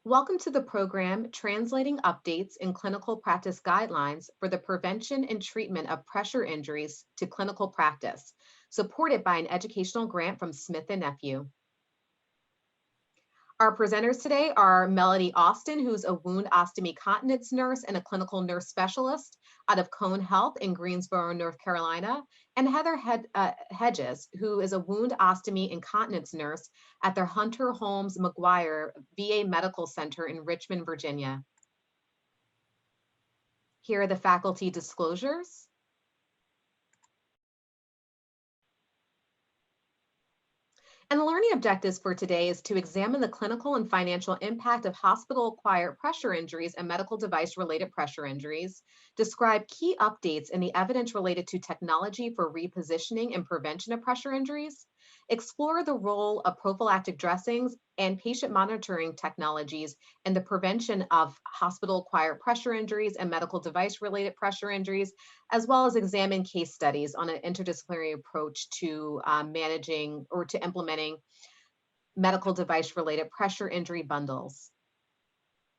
Welcome to the program Translating Updates in Clinical Practice Guidelines for the Prevention and Treatment of Pressure Injuries to Clinical Practice, supported by an educational grant from Smith & Nephew. Our presenters today are Melody Austin, who's a wound ostomy continence nurse and a clinical nurse specialist out of Cone Health in Greensboro, North Carolina, and Heather Hedges, who is a wound ostomy and continence nurse at the Hunter Holmes McGuire VA Medical Center in Richmond, Virginia. Here are the faculty disclosures. And the learning objectives for today is to examine the clinical and financial impact of hospital-acquired pressure injuries and medical device-related pressure injuries, describe key updates in the evidence related to technology for repositioning and prevention of pressure injuries, explore the role of prophylactic dressings and patient monitoring technologies in the prevention of hospital-acquired pressure injuries and medical device-related pressure injuries, as well as examine case studies on an interdisciplinary approach to managing or to implementing medical device-related pressure injury bundles.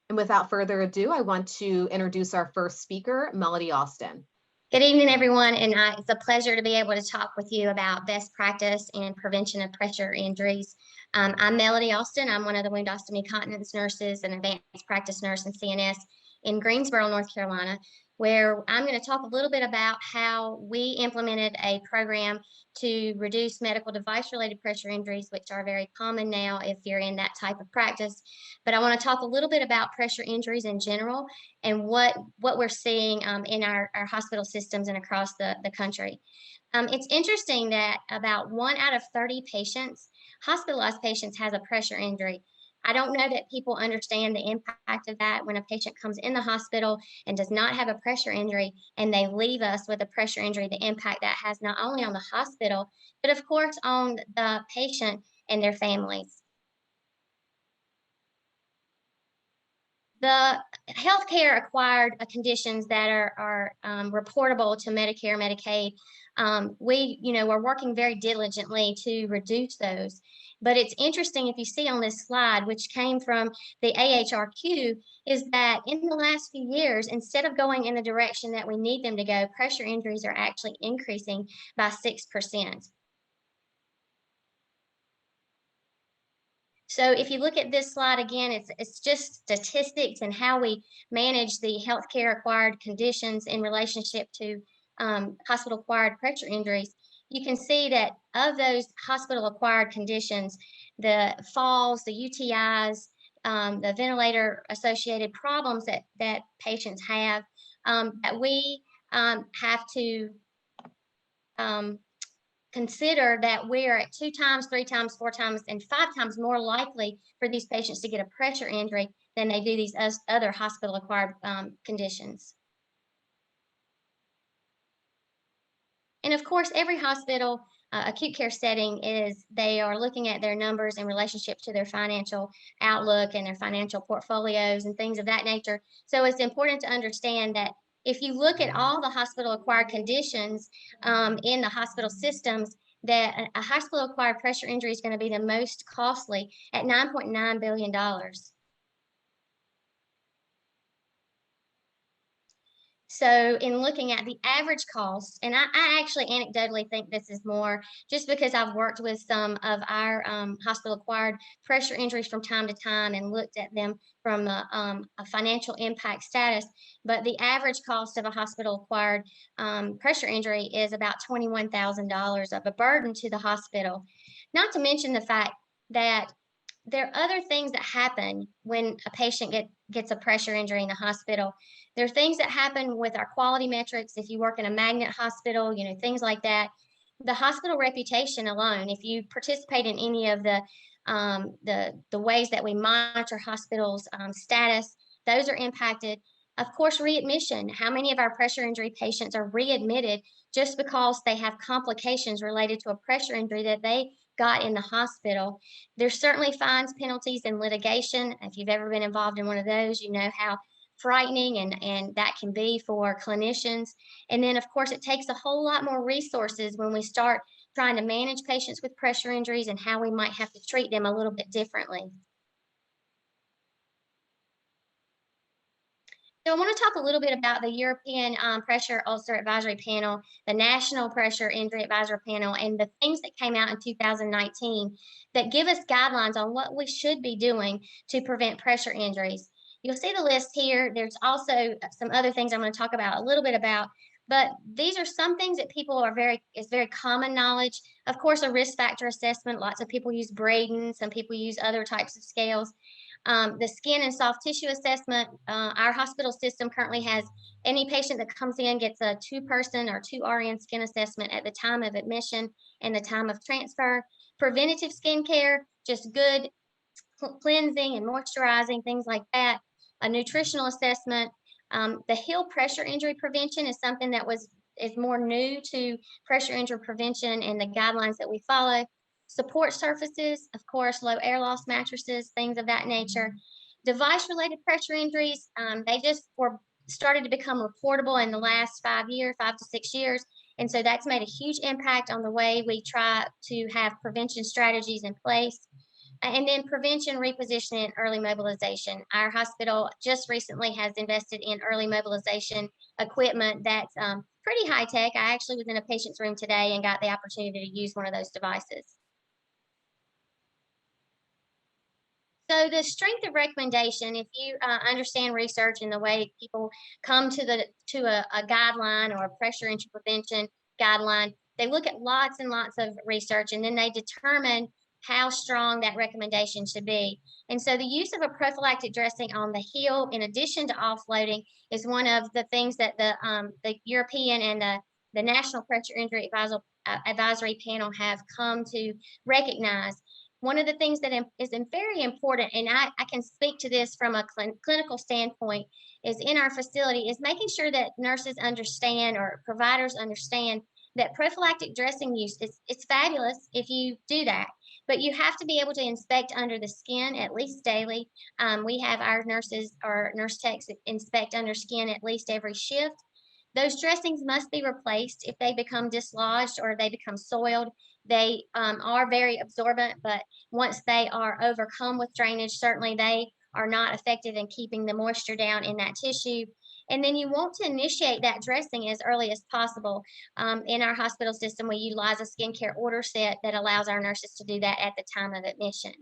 And without further ado, I want to introduce our first speaker, Melody Austin. Good evening, everyone, and it's a pleasure to be able to talk with you about best practice and prevention of pressure injuries. I'm Melody Austin. I'm one of the wound ostomy continence nurses and advanced practice nurse in CNS in Greensboro, North Carolina, where I'm going to talk a little bit about how we implemented a program to reduce medical device-related pressure injuries, which are very common now if you're in that type of practice. But I want to talk a little bit about pressure injuries in general and what we're seeing in our hospital systems and across the country. It's interesting that about 1 out of 30 patients, hospitalized patients, has a pressure injury. I don't know that people understand the impact of that when a patient comes in the hospital and does not have a pressure injury and they leave us with a pressure injury, the impact that has not only on the hospital, but of course on the patient and their families. The healthcare acquired conditions that are reportable to Medicare, Medicaid, we're working very diligently to reduce those. But it's interesting, if you see on this slide, which came from the AHRQ, is that in the last few years, instead of going in the direction that we need them to go, pressure injuries are actually increasing by 6%. So if you look at this slide again, it's just statistics and how we manage the healthcare acquired conditions in relationship to hospital acquired pressure injuries. You can see that of those hospital acquired conditions, the falls, the UTIs, the ventilator associated problems that patients have, that we have to consider that we're at 2 times, 3 times, 4 times, and 5 times more likely for these patients to get a pressure injury than they do these other hospital-acquired conditions. And of course, every hospital acute care setting they are looking at their numbers in relationship to their financial outlook and their financial portfolios and things of that nature. So it's important to understand that if you look at all the hospital-acquired conditions in the hospital systems, that a hospital-acquired pressure injury is going to be the most costly at $9.9 billion. So in looking at the average cost, and I actually anecdotally think this is more just because I've worked with some of our hospital-acquired pressure injuries from time to time and looked at them from a financial impact status, but the average cost of a hospital-acquired pressure injury is about $21,000 of a burden to the hospital. Not to mention the fact that there are other things that happen when a patient gets a pressure injury in the hospital. There are things that happen with our quality metrics. If you work in a magnet hospital, things like that. The hospital reputation alone, if you participate in any of the ways that we monitor hospitals' status, those are impacted. Of course, readmission. How many of our pressure injury patients are readmitted just because they have complications related to a pressure injury that they got in the hospital? There's certainly fines, penalties, and litigation. If you've ever been involved in one of those, you know how frightening and that can be for clinicians. And then, of course, it takes a whole lot more resources when we start trying to manage patients with pressure injuries and how we might have to treat them a little bit differently. So I want to talk a little bit about the European Pressure Ulcer Advisory Panel, the National Pressure Injury Advisory Panel, and the things that came out in 2019 that give us guidelines on what we should be doing to prevent pressure injuries. You'll see the list here. There's also some other things I'm going to talk about a little bit about, but these are some things that people are is very common knowledge. Of course, a risk factor assessment. Lots of people use Braden. Some people use other types of scales. The skin and soft tissue assessment, our hospital system currently has any patient that comes in gets a 2-person or 2 RN skin assessment at the time of admission and the time of transfer. Preventative skincare, just good cleansing and moisturizing, things like that. A nutritional assessment. The heel pressure injury prevention is something that is more new to pressure injury prevention and the guidelines that we follow. Support surfaces, of course, low air loss mattresses, things of that nature. Device related pressure injuries, they just were started to become reportable in the last 5 years, 5 to 6 years. And so that's made a huge impact on the way we try to have prevention strategies in place. And then prevention, repositioning, and early mobilization. Our hospital just recently has invested in early mobilization equipment that's pretty high tech. I actually was in a patient's room today and got the opportunity to use one of those devices. So the strength of recommendation, if you understand research and the way people come to a guideline or a pressure injury prevention guideline, they look at lots and lots of research and then they determine how strong that recommendation should be. And so the use of a prophylactic dressing on the heel, in addition to offloading, is one of the things that the European and the National Pressure Injury Advisory Panel have come to recognize. One of the things that is very important, and I can speak to this from a clinical standpoint, is in our facility, is making sure that nurses understand or providers understand that prophylactic dressing use is it's fabulous if you do that, but you have to be able to inspect under the skin at least daily. We have our nurses or nurse techs inspect under skin at least every shift. Those dressings must be replaced if they become dislodged or they become soiled. They are very absorbent, but once they are overcome with drainage, certainly they are not effective in keeping the moisture down in that tissue. And then you want to initiate that dressing as early as possible. In our hospital system, we utilize a skincare order set that allows our nurses to do that at the time of admission.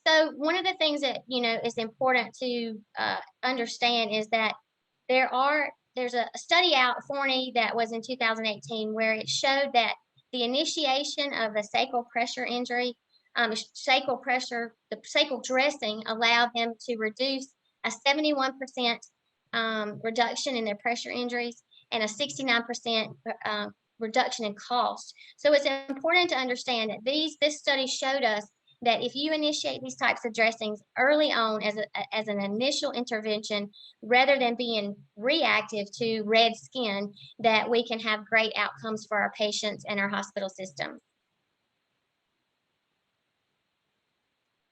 So one of the things that is important to understand is that there's a study out, Forney, that was in 2018, where it showed that the initiation of a sacral pressure injury, the sacral dressing allowed them to reduce a 71% reduction in their pressure injuries and a 69% reduction in cost. So it's important to understand that this study showed us that if you initiate these types of dressings early on as an initial intervention, rather than being reactive to red skin, that we can have great outcomes for our patients and our hospital systems.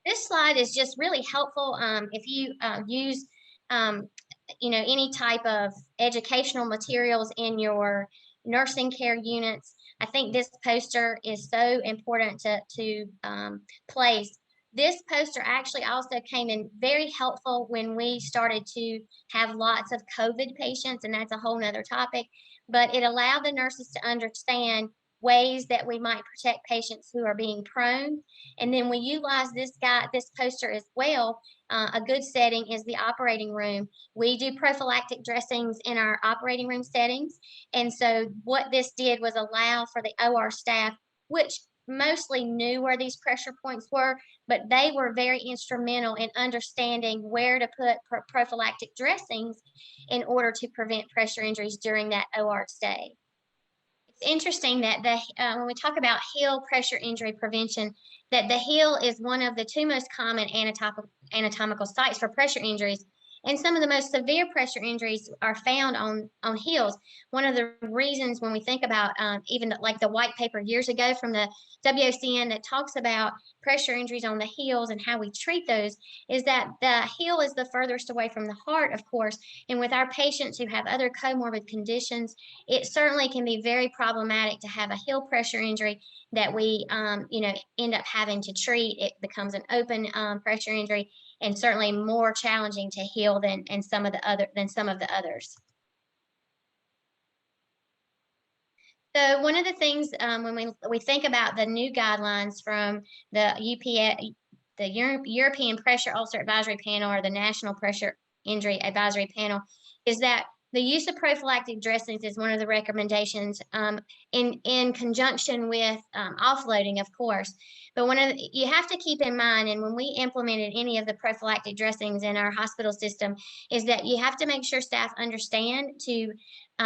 This slide is just really helpful if you use any type of educational materials in your nursing care units. I think this poster is so important to place. This poster actually also came in very helpful when we started to have lots of COVID patients, and that's a whole nother topic, but it allowed the nurses to understand ways that we might protect patients who are being prone. And then we utilize this poster as well. A good setting is the operating room. We do prophylactic dressings in our operating room settings. And so what this did was allow for the OR staff, which mostly knew where these pressure points were, but they were very instrumental in understanding where to put prophylactic dressings in order to prevent pressure injuries during that OR stay. It's interesting that when we talk about heel pressure injury prevention, that the heel is one of the 2 most common anatomical sites for pressure injuries. And some of the most severe pressure injuries are found on heels. One of the reasons when we think about even like the white paper years ago from the WOCN that talks about pressure injuries on the heels and how we treat those is that the heel is the furthest away from the heart, of course. And with our patients who have other comorbid conditions, it certainly can be very problematic to have a heel pressure injury that we end up having to treat. It becomes an open pressure injury. and certainly more challenging to heal than some of the others. So one of the things when we think about the new guidelines from the European Pressure Ulcer Advisory Panel, or the National Pressure Injury Advisory Panel, is that the use of prophylactic dressings is one of the recommendations, in conjunction with offloading, of course. But you have to keep in mind, and when we implemented any of the prophylactic dressings in our hospital system, is that you have to make sure staff understand to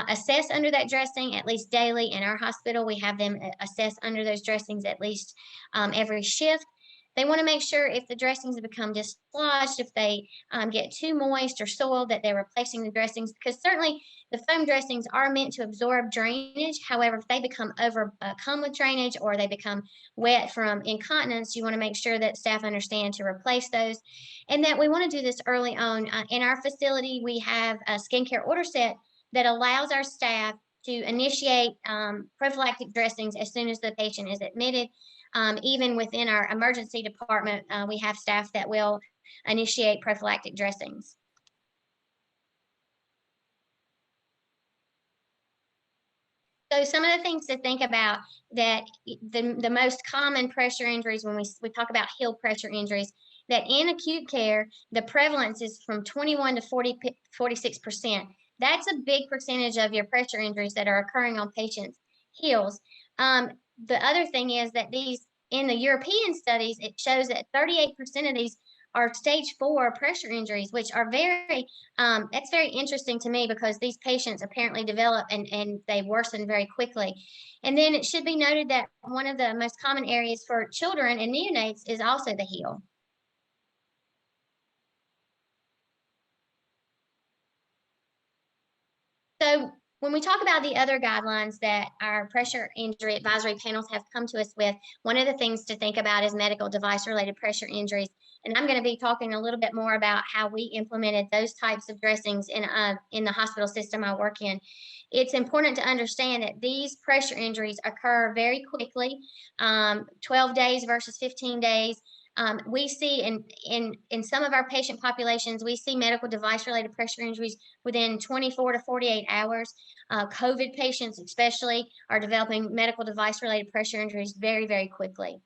assess under that dressing at least daily. In our hospital, we have them assess under those dressings at least every shift. They want to make sure if the dressings have become dislodged, if they get too moist or soiled, that they're replacing the dressings, because certainly the foam dressings are meant to absorb drainage. However, if they become overcome with drainage, or they become wet from incontinence, you want to make sure that staff understand to replace those, and that we want to do this early on. In our facility, we have a skincare order set that allows our staff to initiate prophylactic dressings as soon as the patient is admitted. Even within our emergency department, we have staff that will initiate prophylactic dressings. So some of the things to think about, that the most common pressure injuries, when we talk about heel pressure injuries, that in acute care, the prevalence is from 21 to 46%. That's a big percentage of your pressure injuries that are occurring on patients' heels. The other thing is that in the European studies, it shows that 38% of these are stage 4 pressure injuries, which are that's very interesting to me, because these patients apparently develop and they worsen very quickly. And then it should be noted that one of the most common areas for children and neonates is also the heel. So when we talk about the other guidelines that our pressure injury advisory panels have come to us with, one of the things to think about is medical device related pressure injuries. And I'm going to be talking a little bit more about how we implemented those types of dressings in the hospital system I work in. It's important to understand that these pressure injuries occur very quickly, 12 days versus 15 days. We see in some of our patient populations, we see medical device related pressure injuries within 24 to 48 hours. COVID patients especially are developing medical device related pressure injuries very, very quickly.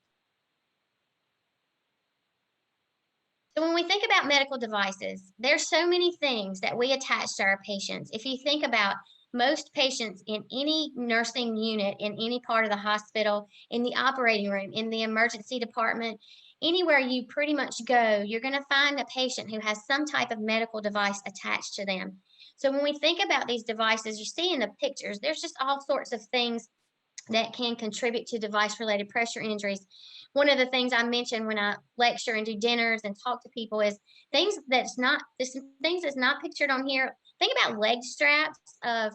So when we think about medical devices, there's so many things that we attach to our patients. If you think about most patients in any nursing unit, in any part of the hospital, in the operating room, in the emergency department, anywhere you pretty much go, you're going to find a patient who has some type of medical device attached to them. So when we think about these devices, you see in the pictures, there's just all sorts of things that can contribute to device related pressure injuries. One of the things I mentioned when I lecture and do dinners and talk to people is things that's not pictured on here. Think about leg straps of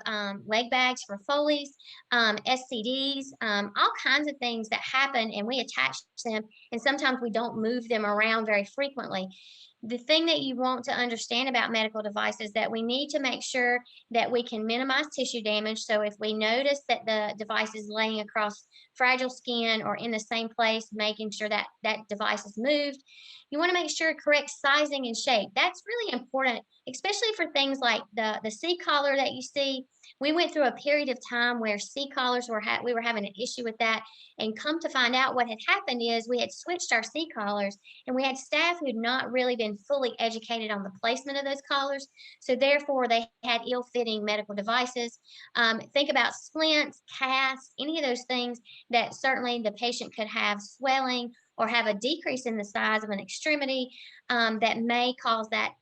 leg bags for Foley's, SCDs, all kinds of things that happen, and we attach them, and sometimes we don't move them around very frequently. The thing that you want to understand about medical devices is that we need to make sure that we can minimize tissue damage. So if we notice that the device is laying across fragile skin or in the same place, making sure that that device is moved. You want to make sure correct sizing and shape. That's really important, especially for things like the C collar that you see. We went through a period of time where C collars we were having an issue with that, and come to find out what had happened is we had switched our C collars, and we had staff who had not really been fully educated on the placement of those collars. So therefore, they had ill-fitting medical devices. Think about splints, casts, any of those things that certainly the patient could have swelling or have a decrease in the size of an extremity, that may cause that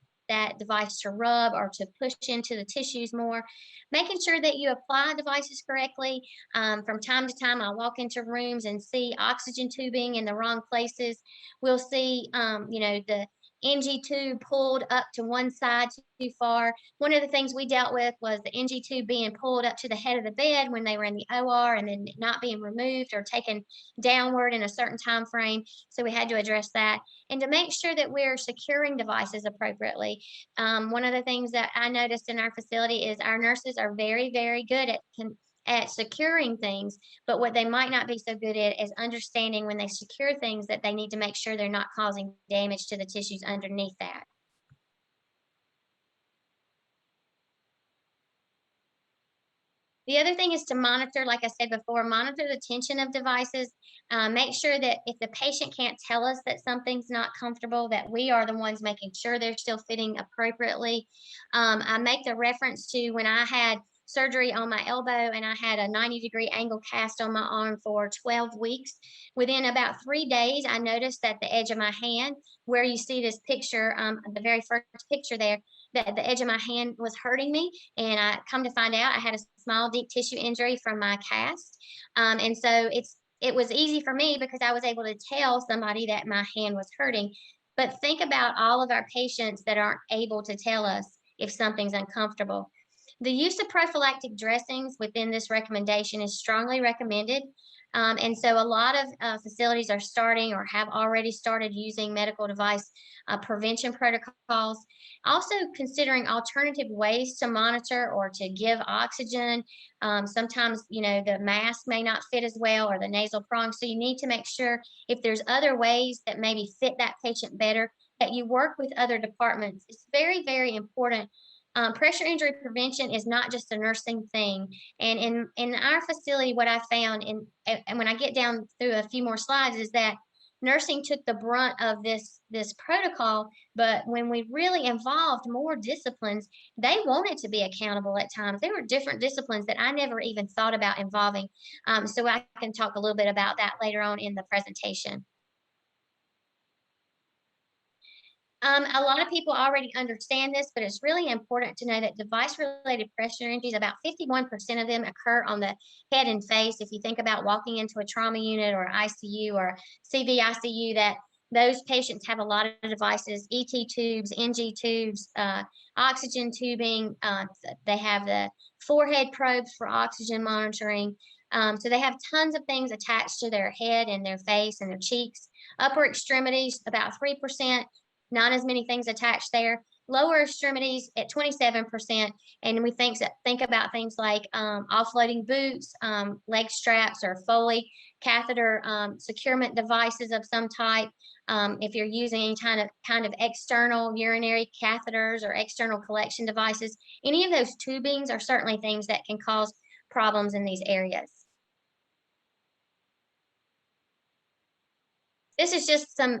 device to rub or to push into the tissues more. Making sure that you apply devices correctly. From time to time, I walk into rooms and see oxygen tubing in the wrong places. We'll see, the NG tube pulled up to one side too far. One of the things we dealt with was the NG tube being pulled up to the head of the bed when they were in the OR, and then not being removed or taken downward in a certain time frame. So we had to address that. And to make sure that we're securing devices appropriately. One of the things that I noticed in our facility is our nurses are very, very good at at securing things, but what they might not be so good at is understanding when they secure things that they need to make sure they're not causing damage to the tissues underneath that. The other thing is to monitor, like I said before, monitor the tension of devices. Make sure that if the patient can't tell us that something's not comfortable, that we are the ones making sure they're still fitting appropriately. I make the reference to when I had surgery on my elbow and I had a 90-degree angle cast on my arm for 12 weeks. Within about 3 days, I noticed that the edge of my hand, where you see this picture, the very first picture there, that the edge of my hand was hurting me, and I come to find out I had a small deep tissue injury from my cast. And so it was easy for me because I was able to tell somebody that my hand was hurting. But think about all of our patients that aren't able to tell us if something's uncomfortable. The use of prophylactic dressings within this recommendation is strongly recommended. And so a lot of facilities are starting or have already started using medical device prevention protocols. Also considering alternative ways to monitor or to give oxygen. Sometimes, the mask may not fit as well or the nasal prong. So you need to make sure if there's other ways that maybe fit that patient better, that you work with other departments. It's very, very important. Pressure injury prevention is not just a nursing thing. And in our facility, what I found, and when I get down through a few more slides, is that nursing took the brunt of this protocol, but when we really involved more disciplines, they wanted to be accountable at times. There were different disciplines that I never even thought about involving. So I can talk a little bit about that later on in the presentation. A lot of people already understand this, but it's really important to know that device-related pressure injuries, about 51% of them occur on the head and face. If you think about walking into a trauma unit or ICU or CVICU, that those patients have a lot of devices, ET tubes, NG tubes, oxygen tubing. They have the forehead probes for oxygen monitoring. So they have tons of things attached to their head and their face and their cheeks. Upper extremities, about 3%. Not as many things attached there. Lower extremities at 27%, and we think about things like offloading boots, leg straps, or Foley catheter securement devices of some type. If you're using any kind of external urinary catheters or external collection devices, any of those tubings are certainly things that can cause problems in these areas. This is just some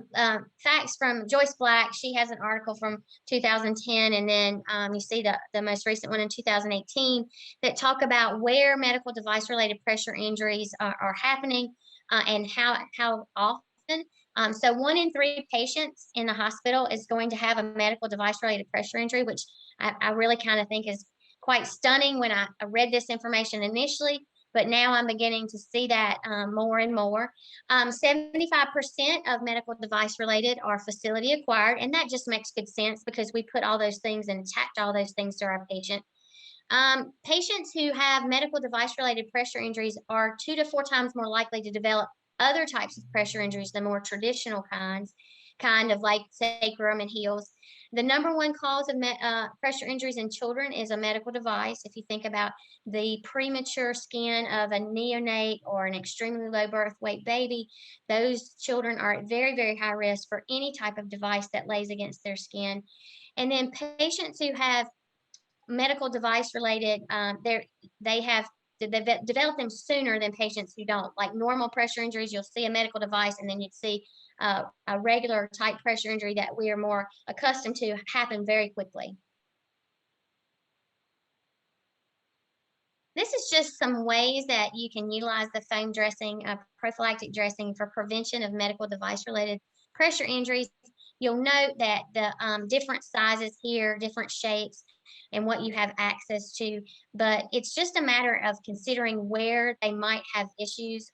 facts from Joyce Black. She has an article from 2010, and then you see the most recent one in 2018 that talk about where medical device related pressure injuries are happening and how often. So 1 in 3 patients in the hospital is going to have a medical device related pressure injury, which I really kind of think is quite stunning when I read this information initially. But now I'm beginning to see that more and more. 75% of medical device related are facility acquired, and that just makes good sense because we put all those things and attach all those things to our patient. Patients who have medical device related pressure injuries are 2 to 4 times more likely to develop other types of pressure injuries, the more traditional kinds, kind of like sacrum and heels. The number one cause of pressure injuries in children is a medical device. If you think about the premature skin of a neonate or an extremely low birth weight baby, those children are at very, very high risk for any type of device that lays against their skin. And then patients who have medical device related, they have developed them sooner than patients who don't. Like normal pressure injuries, you'll see a medical device, and then you'd see a regular type pressure injury that we are more accustomed to happen very quickly. This is just some ways that you can utilize the foam dressing, prophylactic dressing for prevention of medical device related pressure injuries. You'll note that the different sizes here, different shapes, and what you have access to, but it's just a matter of considering where they might have issues.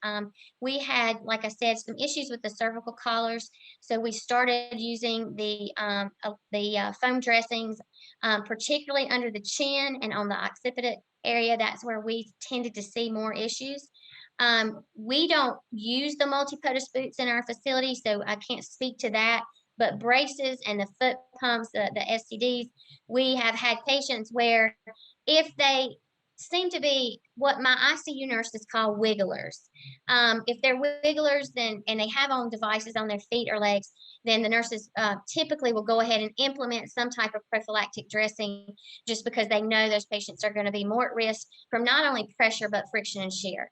We had, like I said, some issues with the cervical collars, so we started using the foam dressings, particularly under the chin and on the occipital area. That's where we tended to see more issues. We don't use the multi-POTUS boots in our facility, so I can't speak to that. But braces and the foot pumps, the SCDs, we have had patients where if they seem to be what my ICU nurses call wigglers. If they're wigglers, then and they have on devices on their feet or legs, then the nurses typically will go ahead and implement some type of prophylactic dressing, just because they know those patients are going to be more at risk from not only pressure but friction and shear.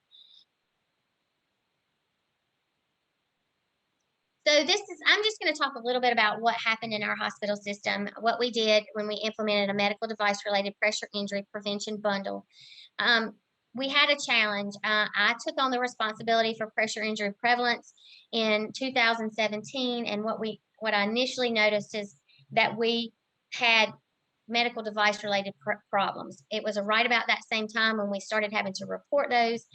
So I'm just going to talk a little bit about what happened in our hospital system, what we did when we implemented a medical device related pressure injury prevention bundle. Um, we had a challenge. I took on the responsibility for pressure injury prevalence in 2017, and what I initially noticed is that we had medical device related problems. It was right about that same time when we started having to report those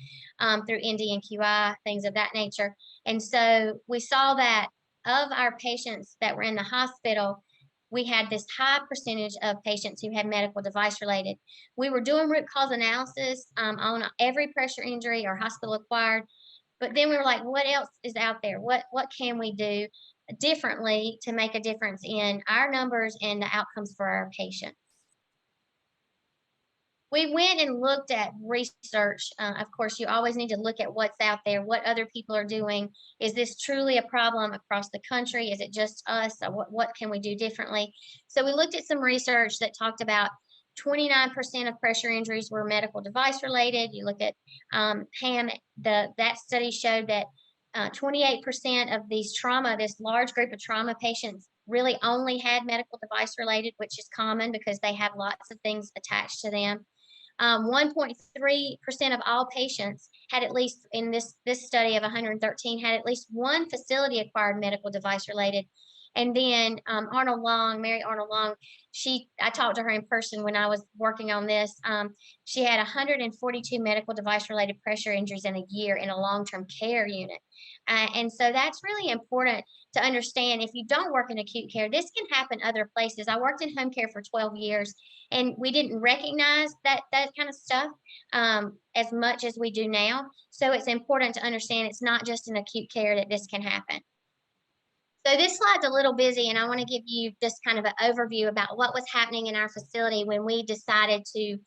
through ND and QI, things of that nature. And so we saw that of our patients that were in the hospital, we had this high percentage of patients who had medical device related. We were doing root cause analysis on every pressure injury or hospital acquired, but then we were like, what else is out there? What can we do differently to make a difference in our numbers and the outcomes for our patients? We went and looked at research. Of course, you always need to look at what's out there, what other people are doing. Is this truly a problem across the country? Is it just us? Or what can we do differently? So we looked at some research that talked about 29% of pressure injuries were medical device related. You look at HAM, that study showed that 28% of these trauma, this large group of trauma patients, really only had medical device related, which is common because they have lots of things attached to them. 1.3% of all patients had at least, in this study of 113, had at least one facility acquired medical device related. And then Mary Arnold Long, I talked to her in person when I was working on this. She had 142 medical device related pressure injuries in a year in a long-term care unit. And so that's really important to understand. If you don't work in acute care, this can happen other places. I worked in home care for 12 years, and we didn't recognize that kind of stuff as much as we do now. So it's important to understand it's not just in acute care that this can happen. So this slide's a little busy, and I want to give you just kind of an overview about what was happening in our facility when we decided to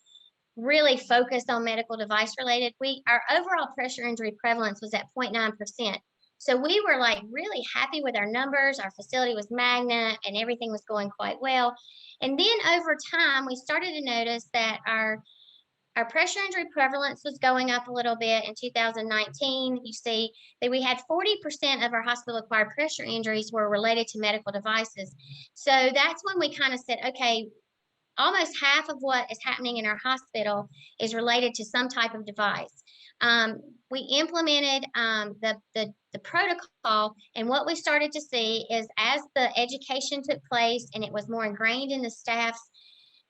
really focus on medical device related. Our overall pressure injury prevalence was at 0.9%. So we were like really happy with our numbers. Our facility was magnet and everything was going quite well. And then over time, we started to notice that our pressure injury prevalence was going up a little bit. In 2019, you see that we had 40% of our hospital acquired pressure injuries were related to medical devices. So that's when we kind of said, okay, almost half of what is happening in our hospital is related to some type of device. We implemented the protocol, and what we started to see is as the education took place and it was more ingrained in the staff's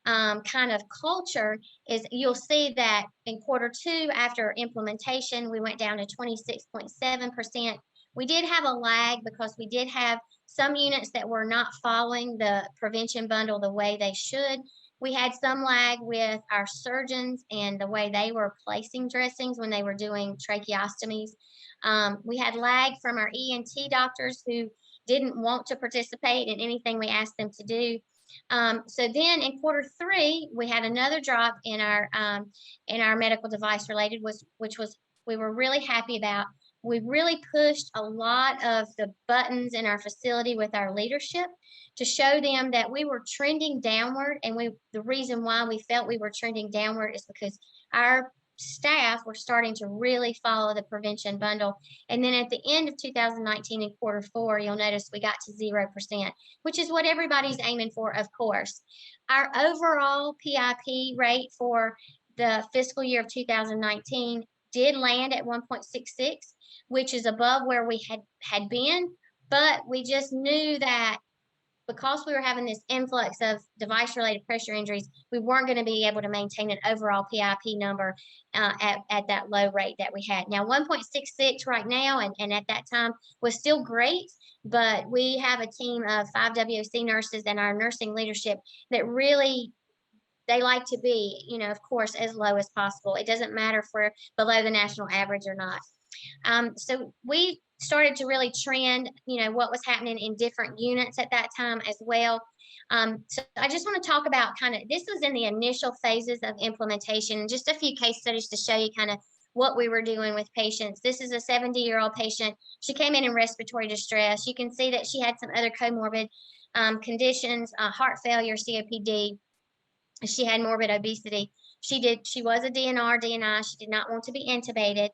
kind of culture, is you'll see that in Q2 after implementation, we went down to 26.7%. We did have a lag because we did have some units that were not following the prevention bundle the way they should. We had some lag with our surgeons and the way they were placing dressings when they were doing tracheostomies. We had lag from our ENT doctors who didn't want to participate in anything we asked them to do. So then in Q3, we had another drop in our medical device related, which we were really happy about. We really pushed a lot of the buttons in our facility with our leadership to show them that we were trending downward. And the reason why we felt we were trending downward is because our staff were starting to really follow the prevention bundle. And then at the end of 2019 in Q4, you'll notice we got to 0%, which is what everybody's aiming for, of course. Our overall PIP rate for the fiscal year of 2019 did land at 1.66, which is above where we had been, but we just knew that because we were having this influx of device-related pressure injuries, we weren't going to be able to maintain an overall PIP number at that low rate that we had. Now, 1.66 right now, and at that time was still great, but we have a team of 5 WOC nurses and our nursing leadership that really, they like to be, of course, as low as possible. It doesn't matter if we're below the national average or not. So we started to really trend, what was happening in different units at that time as well. So I just want to talk about kind of, this was in the initial phases of implementation, just a few case studies to show you kind of what we were doing with patients. This is a 70-year-old patient. She came in respiratory distress. You can see that she had some other comorbid conditions, heart failure, COPD. She had morbid obesity. She was a DNR, DNI. She did not want to be intubated.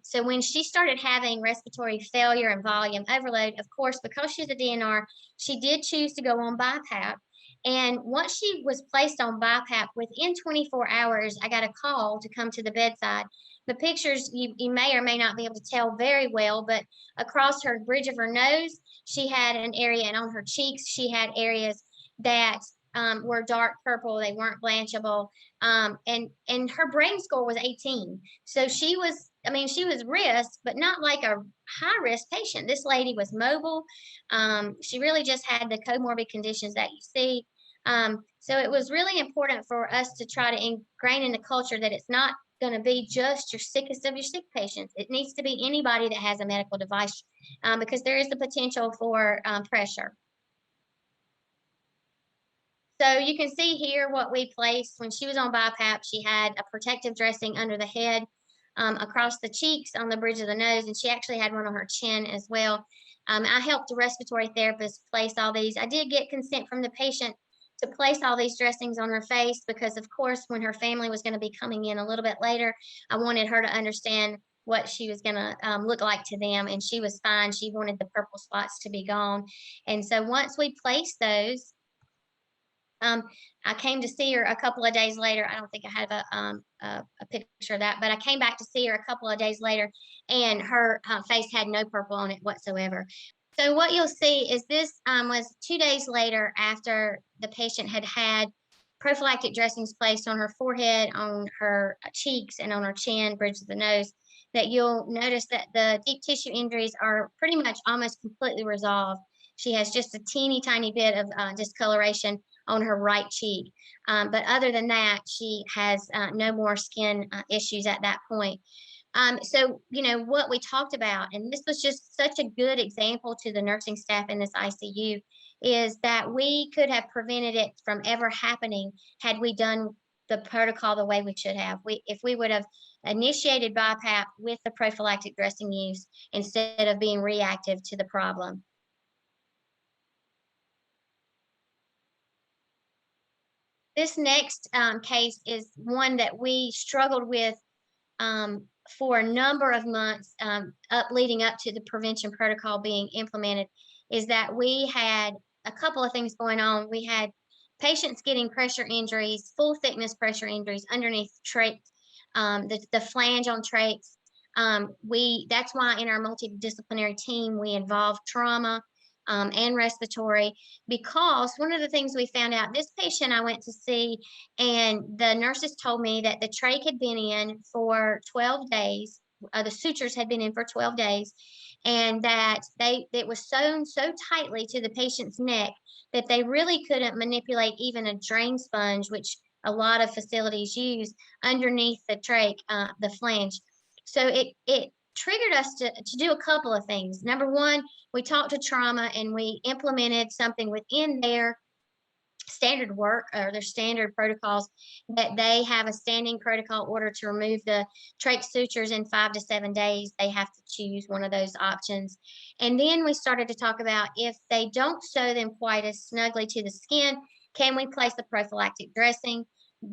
So when she started having respiratory failure and volume overload, of course, because she's a DNR, she did choose to go on BiPAP. And once she was placed on BiPAP, within 24 hours, I got a call to come to the bedside. The pictures you may or may not be able to tell very well, but across her bridge of her nose, she had an area, and on her cheeks, she had areas that were dark purple. They weren't blanchable. And her brain score was 18. So she was, I mean, she was risk, but not like a high risk patient. This lady was mobile. She really just had the comorbid conditions that you see. So it was really important for us to try to ingrain in the culture that it's not going to be just your sickest of your sick patients. It needs to be anybody that has a medical device, because there is the potential for pressure. So you can see here what we placed when she was on BiPAP. She had a protective dressing under the head, across the cheeks, on the bridge of the nose, and she actually had one on her chin as well. I helped the respiratory therapist place all these. I did get consent from the patient to place all these dressings on her face because, of course, when her family was going to be coming in a little bit later, I wanted her to understand what she was going to look like to them, and she was fine. She wanted the purple spots to be gone. And so once we placed those, I came to see her a couple of days later. I don't think I have a picture of that, but I came back to see her a couple of days later, and her face had no purple on it whatsoever. So what you'll see is this was 2 days later after the patient had had prophylactic dressings placed on her forehead, on her cheeks, and on her chin, bridge of the nose, that you'll notice that the deep tissue injuries are pretty much almost completely resolved. She has just a teeny tiny bit of discoloration on her right cheek. But other than that, she has no more skin issues at that point. So, what we talked about, and this was just such a good example to the nursing staff in this ICU, is that we could have prevented it from ever happening had we done the protocol the way we should have. If we would have initiated BiPAP with the prophylactic dressing use instead of being reactive to the problem. This next case is one that we struggled with for a number of months leading up to the prevention protocol being implemented, is that we had a couple of things going on. We had patients getting pressure injuries, full thickness pressure injuries underneath trachs, the flange on trachs. That's why in our multidisciplinary team, we involved trauma and respiratory, because one of the things we found out, this patient I went to see, and the nurses told me that the trach had been in for 12 days. The sutures had been in for 12 days, and that it was sewn so tightly to the patient's neck that they really couldn't manipulate even a drain sponge, which a lot of facilities use, underneath the trach, the flange. So it triggered us to do a couple of things. Number one, we talked to trauma and we implemented something within their standard work or their standard protocols, that they have a standing protocol order to remove the trach sutures in 5 to 7 days. They have to choose one of those options. And then we started to talk about, if they don't sew them quite as snugly to the skin, can we place the prophylactic dressing?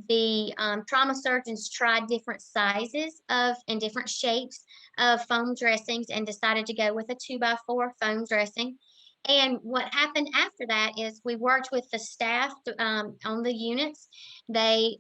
The trauma surgeons tried different sizes of and different shapes of foam dressings and decided to go with a 2x4 foam dressing. And what happened after that is we worked with the staff on the units. They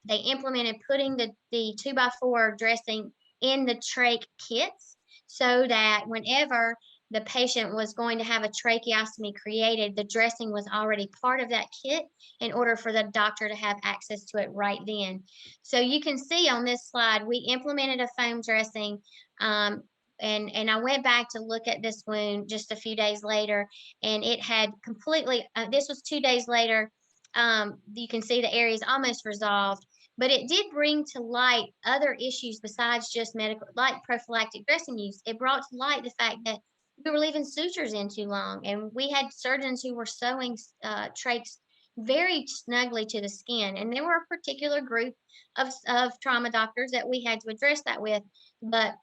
implemented putting the 2x4 dressing in the trach kits, so that whenever the patient was going to have a tracheostomy created, the dressing was already part of that kit in order for the doctor to have access to it right then. So you can see on this slide, we implemented a foam dressing. And I went back to look at this wound just a few days later, and it had completely, this was 2 days later. You can see the area is almost resolved, but it did bring to light other issues besides just medical, like prophylactic dressing use. It brought to light the fact that we were leaving sutures in too long, and we had surgeons who were sewing trachs very snugly to the skin. And there were a particular group of trauma doctors that we had to address that with. But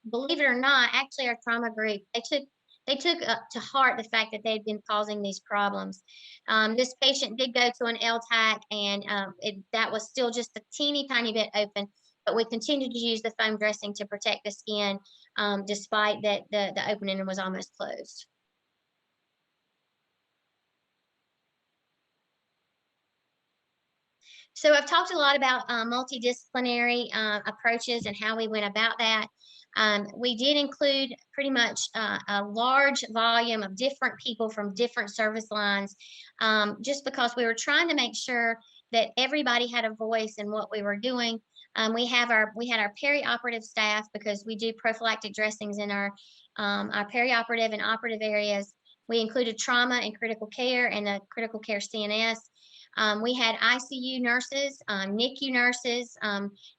believe it or not, actually, our trauma group they took to heart the fact that they had been causing these problems. This patient did go to an LTAC, and that was still just a teeny tiny bit open, but we continued to use the foam dressing to protect the skin, despite that the opening was almost closed. So I've talked a lot about multidisciplinary approaches and how we went about that. We did include pretty much a large volume of different people from different service lines, just because we were trying to make sure that everybody had a voice in what we were doing. We had our perioperative staff, because we do prophylactic dressings in our perioperative and operative areas. We included trauma and critical care and a critical care CNS. We had ICU nurses, NICU nurses,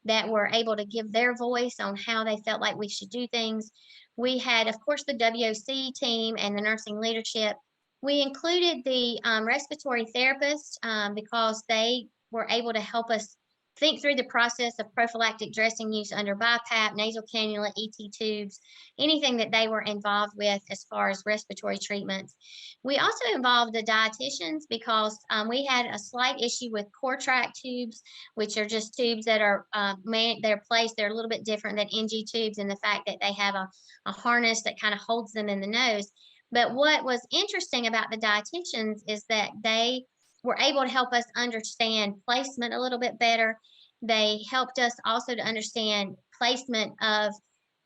that were able to give their voice on how they felt like we should do things. We had, of course, the WOC team and the nursing leadership. We included the respiratory therapists, because they were able to help us think through the process of prophylactic dressing use under BiPAP, nasal cannula, ET tubes, anything that they were involved with as far as respiratory treatments. We also involved the dietitians, because we had a slight issue with core tract tubes, which are just tubes that are they're placed. They're a little bit different than NG tubes in the fact that they have a harness that kind of holds them in the nose. But what was interesting about the dietitians is that they were able to help us understand placement a little bit better. They helped us also to understand placement of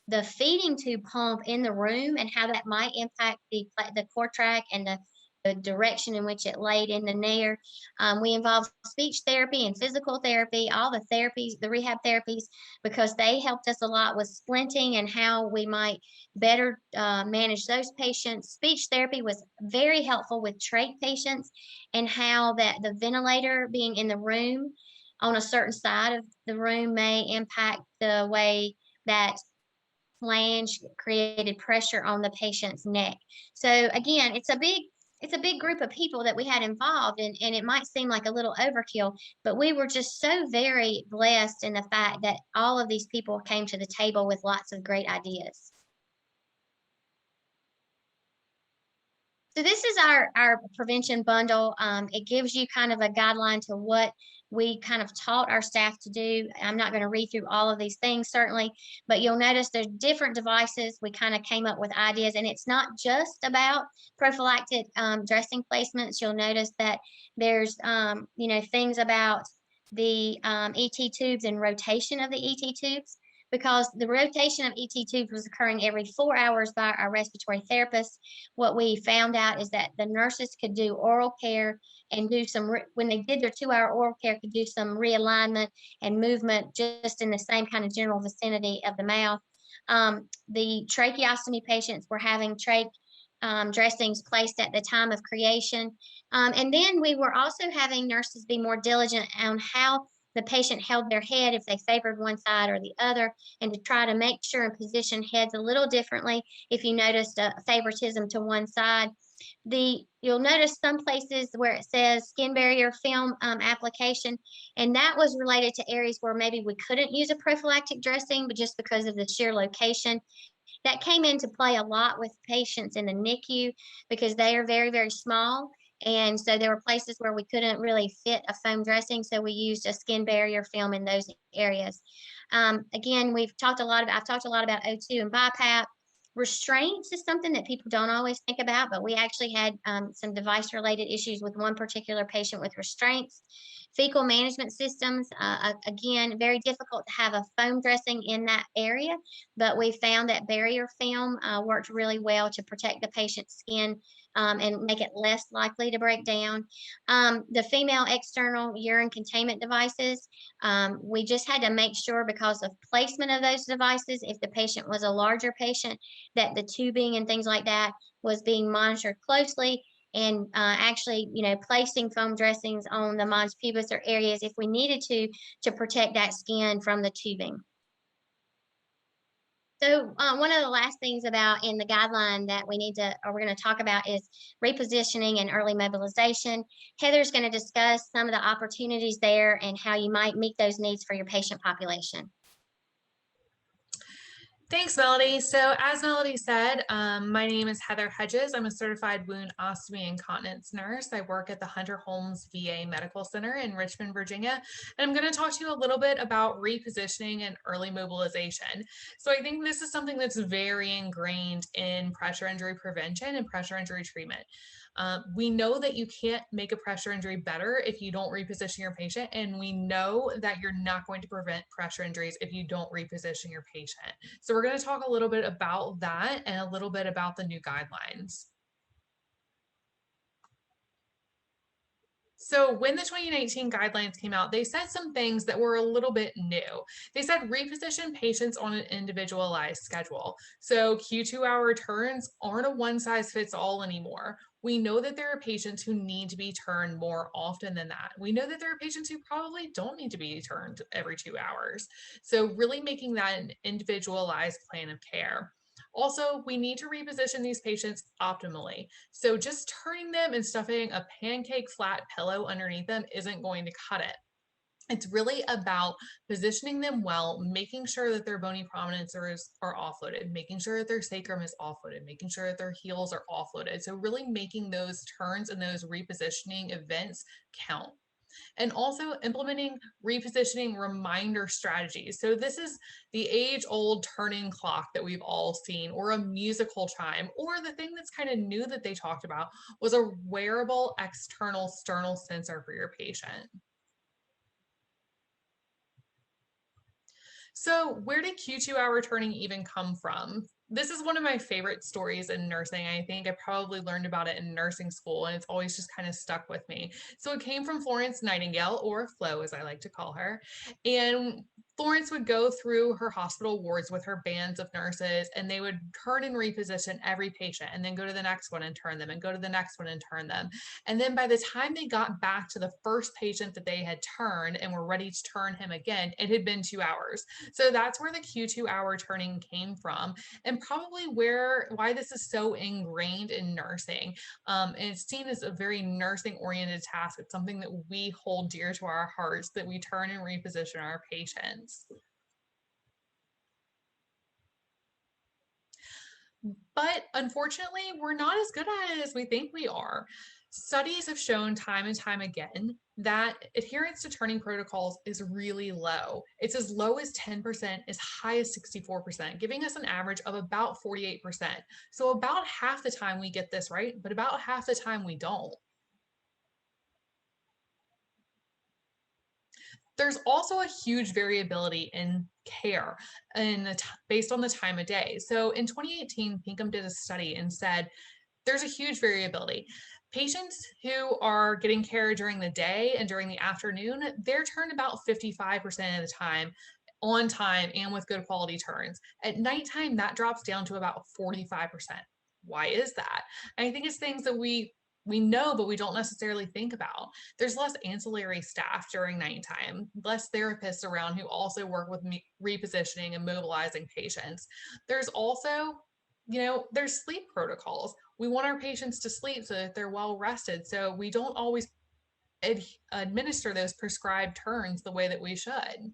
the feeding tube pump in the room and how that might impact the core tract and the direction in which it laid in the nair. We involved speech therapy and physical therapy, all the therapies, the rehab therapies, because they helped us a lot with splinting and how we might better manage those patients. Speech therapy was very helpful with trach patients, and how that the ventilator being in the room on a certain side of the room may impact the way that flange created pressure on the patient's neck. So again, it's a big group of people that we had involved, and it might seem like a little overkill, but we were just so very blessed in the fact that all of these people came to the table with lots of great ideas. So this is our prevention bundle. It gives you kind of a guideline to what we kind of taught our staff to do. I'm not going to read through all of these things, certainly, but you'll notice there's different devices. We kind of came up with ideas, and it's not just about prophylactic dressing placements. You'll notice that there's things about the ET tubes and rotation of the ET tubes, because the rotation of ET tubes was occurring every 4 hours by our respiratory therapist. What we found out is that the nurses could do oral care and do when they did their 2-hour oral care, could do some realignment and movement just in the same kind of general vicinity of the mouth. The tracheostomy patients were having trach dressings placed at the time of creation. And then we were also having nurses be more diligent on how the patient held their head, if they favored one side or the other, and to try to make sure and position heads a little differently if you noticed a favoritism to one side. You'll notice some places where it says skin barrier film application, and that was related to areas where maybe we couldn't use a prophylactic dressing, but just because of the sheer location. That came into play a lot with patients in the NICU, because they are very, very small. And so there were places where we couldn't really fit a foam dressing, so we used a skin barrier film in those areas. Again, I've talked a lot about O2 and BiPAP. Restraints is something that people don't always think about, but we actually had some device related issues with one particular patient with restraints. Fecal management systems, again, very difficult to have a foam dressing in that area, but we found that barrier film worked really well to protect the patient's skin and make it less likely to break down. The female external urine containment devices, we just had to make sure, because of placement of those devices, if the patient was a larger patient, that the tubing and things like that was being monitored closely, and actually, placing foam dressings on the mons pubis or areas if we needed to protect that skin from the tubing. So one of the last things about in the guideline that we're going to talk about is repositioning and early mobilization. Heather's going to discuss some of the opportunities there and how you might meet those needs for your patient population. Thanks, Melody. So as Melody said, my name is Heather Hedges. I'm a certified wound ostomy and continence nurse. I work at the Hunter Holmes VA Medical Center in Richmond, Virginia. And I'm going to talk to you a little bit about repositioning and early mobilization. So I think this is something that's very ingrained in pressure injury prevention and pressure injury treatment. We know that you can't make a pressure injury better if you don't reposition your patient, and we know that you're not going to prevent pressure injuries if you don't reposition your patient. So we're going to talk a little bit about that and a little bit about the new guidelines. So when the 2019 guidelines came out, they said some things that were a little bit new. They said reposition patients on an individualized schedule. So Q2 hour turns aren't a one size fits all anymore. We know that there are patients who need to be turned more often than that. We know that there are patients who probably don't need to be turned every 2 hours. So really making that an individualized plan of care. Also, we need to reposition these patients optimally. So just turning them and stuffing a pancake flat pillow underneath them isn't going to cut it. It's really about positioning them well, making sure that their bony prominences are offloaded, making sure that their sacrum is offloaded, making sure that their heels are offloaded. So really making those turns and those repositioning events count. And also implementing repositioning reminder strategies. So this is the age-old turning clock that we've all seen, or a musical chime, or the thing that's kind of new that they talked about was a wearable external sternal sensor for your patient. So where did Q2 hour turning even come from? This is one of my favorite stories in nursing. I think I probably learned about it in nursing school, and it's always just kind of stuck with me. So it came from Florence Nightingale, or Flo as I like to call her. And Florence would go through her hospital wards with her bands of nurses, and they would turn and reposition every patient, and then go to the next one and turn them, and go to the next one and turn them. And then by the time they got back to the first patient that they had turned and were ready to turn him again, it had been 2 hours. So that's where the Q2 hour turning came from, and probably why this is so ingrained in nursing. And it's seen as a very nursing oriented task. It's something that we hold dear to our hearts, that we turn and reposition our patients. But unfortunately, we're not as good at it as we think we are. Studies have shown time and time again that adherence to turning protocols is really low. It's as low as 10%, as high as 64%, giving us an average of about 48%. So about half the time we get this right, but about half the time we don't. There's also a huge variability in care based on the time of day. So in 2018, Pinkham did a study and said there's a huge variability. Patients who are getting care during the day and during the afternoon, they're turned about 55% of the time, on time and with good quality turns. At nighttime, that drops down to about 45%. Why is that? And I think it's things that we know, but we don't necessarily think about. There's less ancillary staff during nighttime, less therapists around who also work with repositioning and mobilizing patients. There's also, there's sleep protocols. We want our patients to sleep so that they're well rested. So we don't always administer those prescribed turns the way that we should.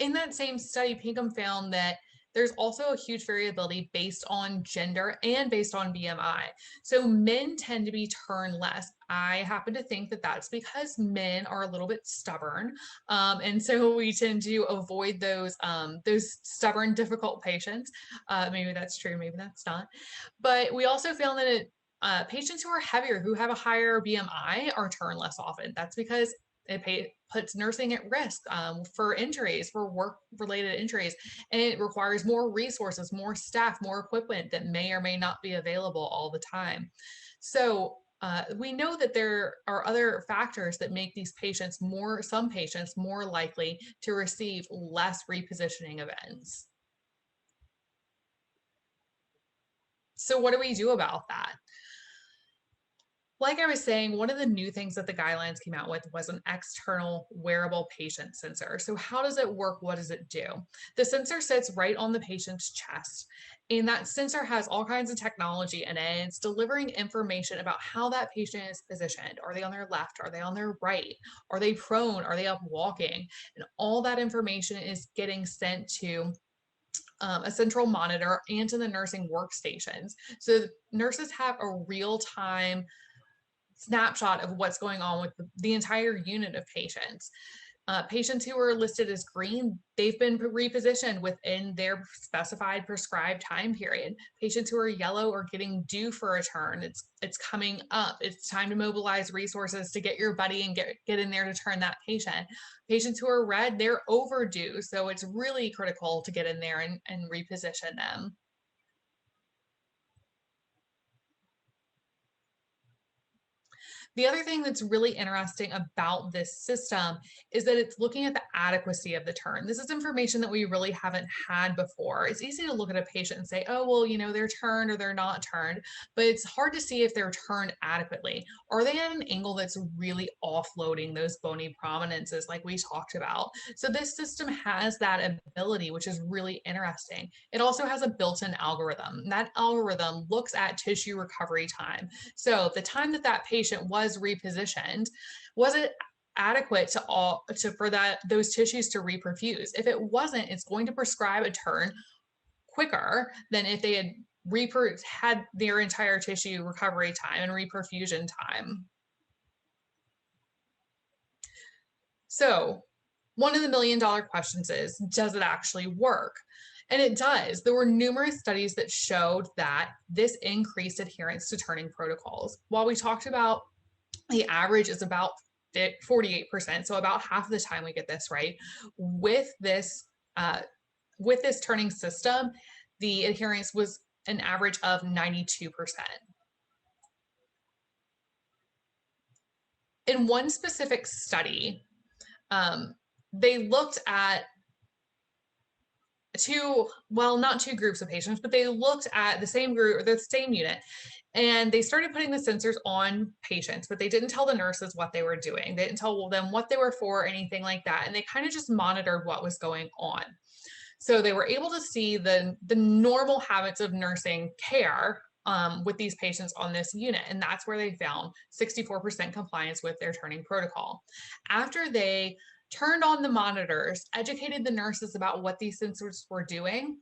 In that same study, Pinkham found that there's also a huge variability based on gender and based on BMI. So men tend to be turned less. I happen to think that that's because men are a little bit stubborn. And so we tend to avoid those stubborn, difficult patients. Maybe that's true, maybe that's not. But we also found that patients who are heavier, who have a higher BMI, are turned less often. That's because it puts nursing at risk for injuries, for work-related injuries, and it requires more resources, more staff, more equipment that may or may not be available all the time. So we know that there are other factors that make some patients more likely to receive less repositioning events. So what do we do about that? Like I was saying, one of the new things that the guidelines came out with was an external wearable patient sensor. So how does it work? What does it do? The sensor sits right on the patient's chest, and that sensor has all kinds of technology in it. It's delivering information about how that patient is positioned. Are they on their left? Are they on their right? Are they prone? Are they up walking? And all that information is getting sent to a central monitor and to the nursing workstations. So nurses have a real-time snapshot of what's going on with the entire unit of patients. Patients who are listed as green, they've been repositioned within their specified prescribed time period. Patients who are yellow are getting due for a turn. It's coming up. It's time to mobilize resources to get your buddy and get in there to turn that patient. Patients who are red, they're overdue. So it's really critical to get in there and reposition them. The other thing that's really interesting about this system is that it's looking at the adequacy of the turn. This is information that we really haven't had before. It's easy to look at a patient and say, oh, well, you know, they're turned or they're not turned, but it's hard to see if they're turned adequately. Are they at an angle that's really offloading those bony prominences like we talked about? So this system has that ability, which is really interesting. It also has a built-in algorithm. That algorithm looks at tissue recovery time. So the time that that patient was repositioned, was it adequate for those tissues to reperfuse? If it wasn't, it's going to prescribe a turn quicker than if they had their entire tissue recovery time and reperfusion time. So one of the million-dollar questions is, does it actually work? And it does. There were numerous studies that showed that this increased adherence to turning protocols. While we talked about the average is about 48%, so about half of the time we get this right. With this turning system, the adherence was an average of 92%. In one specific study, they looked at not two groups of patients, but they looked at the same group or the same unit, and they started putting the sensors on patients, but they didn't tell the nurses what they were doing. They didn't tell them what they were for or anything like that. And they kind of just monitored what was going on. So they were able to see the normal habits of nursing care with these patients on this unit. And that's where they found 64% compliance with their turning protocol. After they turned on the monitors, educated the nurses about what these sensors were doing,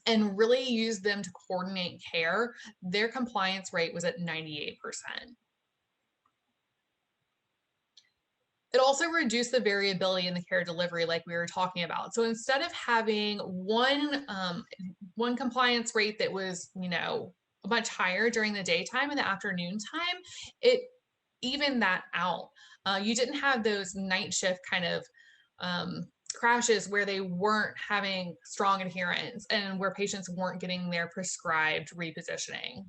and really used them to coordinate care, their compliance rate was at 98%. It also reduced the variability in the care delivery like we were talking about. So instead of having one compliance rate that was, you know, much higher during the daytime and the afternoon time, it evened that out. You didn't have those night shift kind of crashes where they weren't having strong adherence and where patients weren't getting their prescribed repositioning.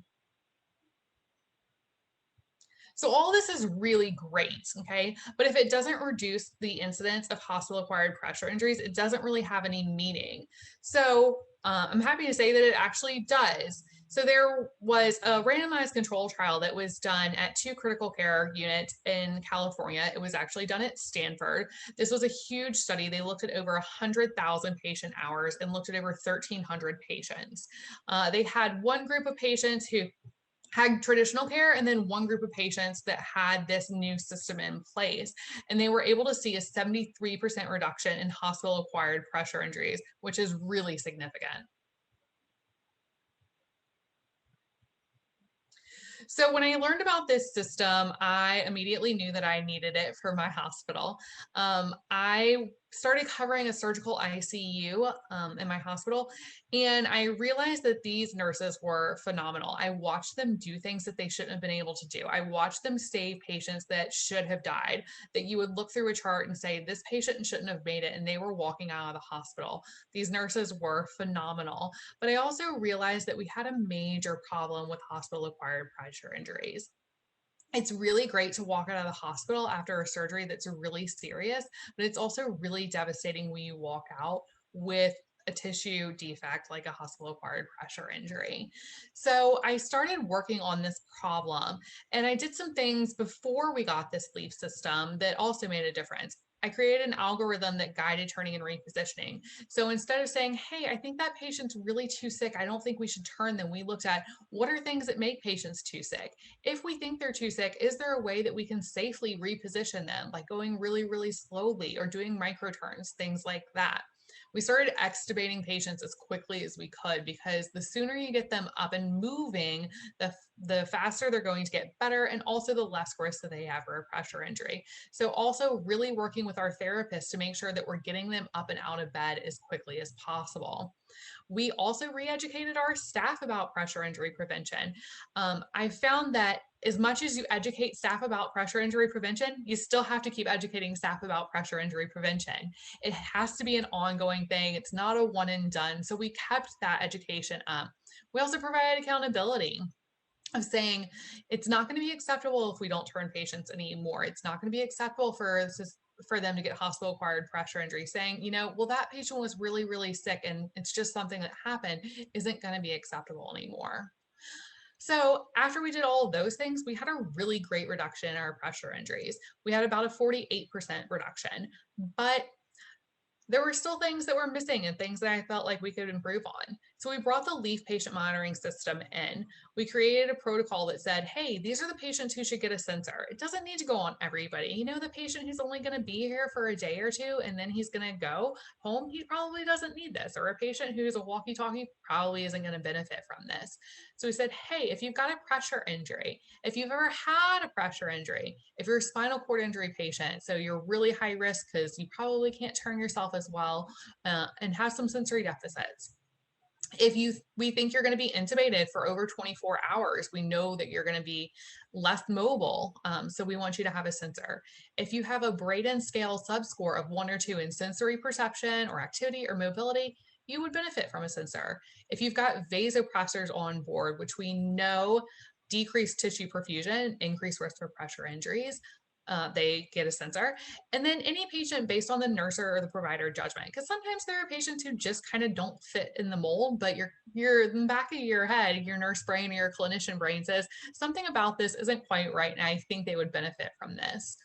So all this is really great, okay? But if it doesn't reduce the incidence of hospital-acquired pressure injuries, it doesn't really have any meaning. So I'm happy to say that it actually does. So there was a randomized control trial that was done at 2 critical care units in California. It was actually done at Stanford. This was a huge study. They looked at over 100,000 patient hours and looked at over 1,300 patients. They had one group of patients who had traditional care and then one group of patients that had this new system in place. And they were able to see a 73% reduction in hospital-acquired pressure injuries, which is really significant. So when I learned about this system, I immediately knew that I needed it for my hospital. I started covering a surgical ICU in my hospital, and I realized that these nurses were phenomenal. I watched them do things that they shouldn't have been able to do. I watched them save patients that should have died, that you would look through a chart and say, this patient shouldn't have made it, and they were walking out of the hospital. These nurses were phenomenal. But I also realized that we had a major problem with hospital-acquired pressure injuries. It's really great to walk out of the hospital after a surgery that's really serious, but it's also really devastating when you walk out with a tissue defect like a hospital-acquired pressure injury. So I started working on this problem, and I did some things before we got this leaf system that also made a difference. I created an algorithm that guided turning and repositioning. So instead of saying, hey, I think that patient's really too sick, I don't think we should turn them, we looked at what are things that make patients too sick? If we think they're too sick, is there a way that we can safely reposition them, like going really, really slowly or doing micro turns, things like that? We started extubating patients as quickly as we could, because the sooner you get them up and moving, the faster they're going to get better, and also the less risk that they have for a pressure injury. So also really working with our therapists to make sure that we're getting them up and out of bed as quickly as possible. We also re-educated our staff about pressure injury prevention. I found that as much as you educate staff about pressure injury prevention, you still have to keep educating staff about pressure injury prevention. It has to be an ongoing thing. It's not a one and done. So we kept that education up. We also provided accountability of saying it's not going to be acceptable if we don't turn patients anymore. It's not going to be acceptable for them to get hospital acquired pressure injury. Saying, well, that patient was really, really sick and it's just something that happened, isn't going to be acceptable anymore. So after we did all of those things, we had a really great reduction in our pressure injuries. We had about a 48% reduction, but there were still things that were missing and things that I felt like we could improve on. So we brought the LEAF patient monitoring system in. We created a protocol that said, hey, these are the patients who should get a sensor. It doesn't need to go on everybody. The patient who's only going to be here for a day or two and then he's going to go home, he probably doesn't need this. Or a patient who's a walkie-talkie probably isn't going to benefit from this. So we said, hey, if you've got a pressure injury, if you've ever had a pressure injury, if you're a spinal cord injury patient, so you're really high risk because you probably can't turn yourself as well and have some sensory deficits. If we think you're going to be intubated for over 24 hours, we know that you're going to be less mobile. So we want you to have a sensor. If you have a Braden scale subscore of 1 or 2 in sensory perception or activity or mobility, you would benefit from a sensor. If you've got vasopressors on board, which we know decrease tissue perfusion, increased risk for pressure injuries, they get a sensor. And then any patient based on the nurse or the provider judgment, because sometimes there are patients who just kind of don't fit in the mold, but you're in the back of your head, your nurse brain or your clinician brain says something about this isn't quite right, and I think they would benefit from this.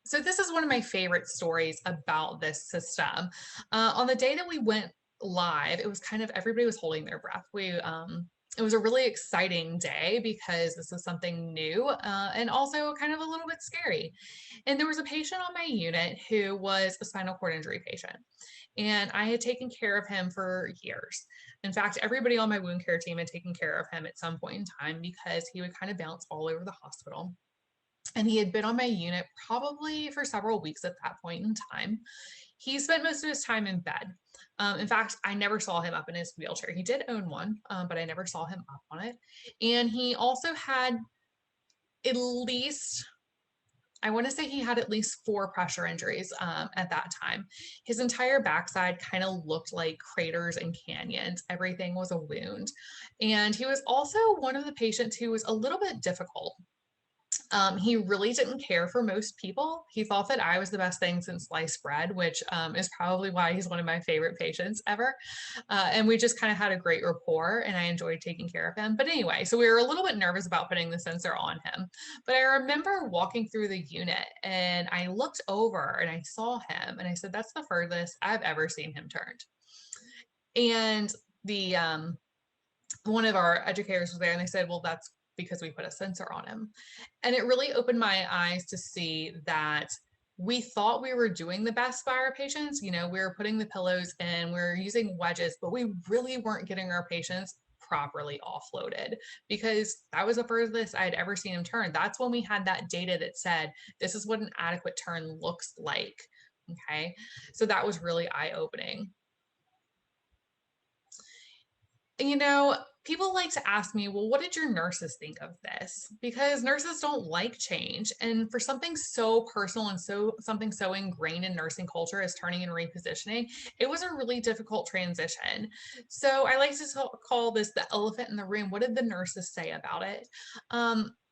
So this is one of my favorite stories about this system. On the day that we went live, it was kind of everybody was holding their breath. It was a really exciting day because this is something new and also kind of a little bit scary. And there was a patient on my unit who was a spinal cord injury patient. And I had taken care of him for years. In fact, everybody on my wound care team had taken care of him at some point in time because he would kind of bounce all over the hospital. And he had been on my unit probably for several weeks at that point in time. He spent most of his time in bed. In fact, I never saw him up in his wheelchair. He did own one, but I never saw him up on it. And he also had at least, I want to say he had at least 4 pressure injuries at that time. His entire backside kind of looked like craters and canyons. Everything was a wound. And he was also one of the patients who was a little bit difficult. He really didn't care for most people. He thought that I was the best thing since sliced bread, which is probably why he's one of my favorite patients ever. And we just kind of had a great rapport and I enjoyed taking care of him. But anyway, so we were a little bit nervous about putting the sensor on him. But I remember walking through the unit and I looked over and I saw him and I said, that's the furthest I've ever seen him turned. And the one of our educators was there and they said, well, that's because we put a sensor on him. And it really opened my eyes to see that we thought we were doing the best by our patients. We were putting the pillows in, we were using wedges, but we really weren't getting our patients properly offloaded because that was the furthest I had ever seen him turn. That's when we had that data that said, this is what an adequate turn looks like. Okay. So that was really eye-opening. People like to ask me, well, what did your nurses think of this? Because nurses don't like change. And for something so personal and something so ingrained in nursing culture as turning and repositioning, it was a really difficult transition. So I like to call this the elephant in the room. What did the nurses say about it?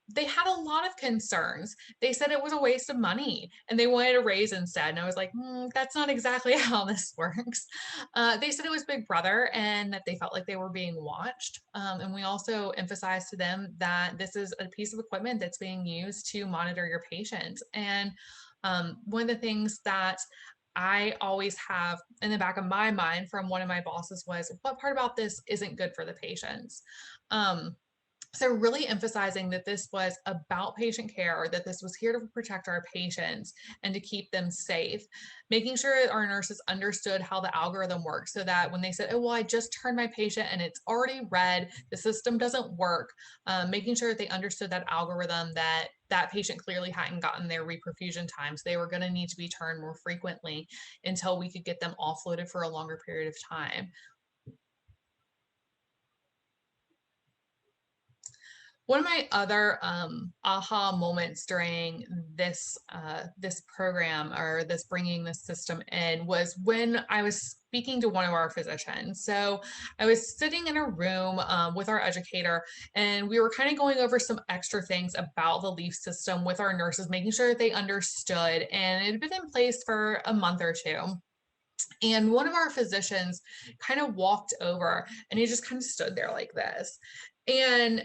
they had a lot of concerns. They said it was a waste of money and they wanted a raise instead. And I was like, that's not exactly how this works. They said it was Big Brother and that they felt like they were being watched. And we also emphasized to them that this is a piece of equipment that's being used to monitor your patients. And one of the things that I always have in the back of my mind from one of my bosses was, what part about this isn't good for the patients? So really emphasizing that this was about patient care, that this was here to protect our patients and to keep them safe, making sure our nurses understood how the algorithm works so that when they said, oh, well, I just turned my patient and it's already red, the system doesn't work, making sure that they understood that algorithm, that that patient clearly hadn't gotten their reperfusion times. They were going to need to be turned more frequently until we could get them offloaded for a longer period of time. One of my other aha moments during this this program, or this bringing this system in, was when I was speaking to one of our physicians. So I was sitting in a room with our educator, and we were kind of going over some extra things about the LEAF system with our nurses, making sure that they understood. And it had been in place for a month or two. And one of our physicians kind of walked over and he just kind of stood there like this. And,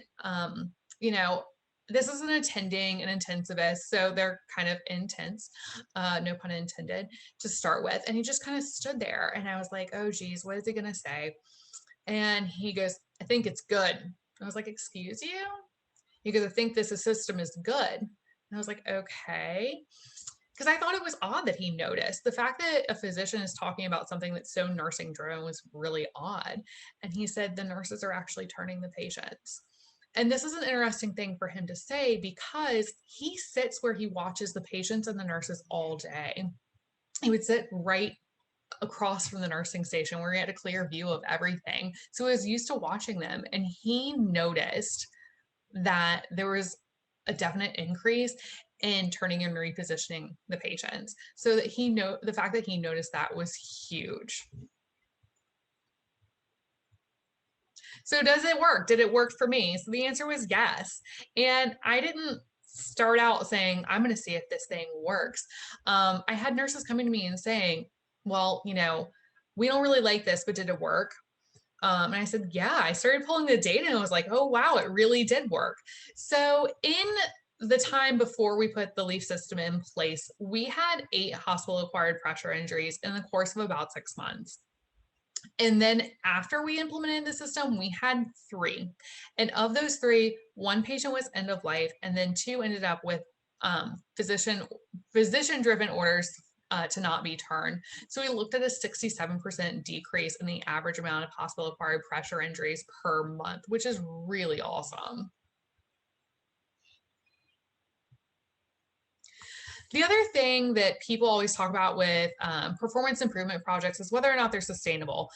you know, this is an attending an intensivist, so they're kind of intense, no pun intended, to start with. And he just kind of stood there. And I was like, oh, geez, what is he going to say? And he goes, I think it's good. I was like, excuse you? He goes, I think this system is good. And I was like, okay. Because I thought it was odd that he noticed. The fact that a physician is talking about something that's so nursing driven was really odd. And he said the nurses are actually turning the patients. And this is an interesting thing for him to say because he sits where he watches the patients and the nurses all day. He would sit right across from the nursing station where he had a clear view of everything. So he was used to watching them, and he noticed that there was a definite increase in turning and repositioning the patients. So that the fact that he noticed that was huge. So does it work? Did it work for me? So the answer was yes. And I didn't start out saying, I'm going to see if this thing works. I had nurses coming to me and saying, well, we don't really like this, but did it work? And I said, yeah. I started pulling the data and I was like, oh, wow, it really did work. So in the time before we put the LEAF system in place, we had 8 hospital-acquired pressure injuries in the course of about 6 months. And then after we implemented the system, we had 3. And of those 3, 1 patient was end of life, and then 2 ended up with physician-driven orders to not be turned. So we looked at a 67% decrease in the average amount of hospital-acquired pressure injuries per month, which is really awesome. The other thing that people always talk about with performance improvement projects is whether or not they're sustainable.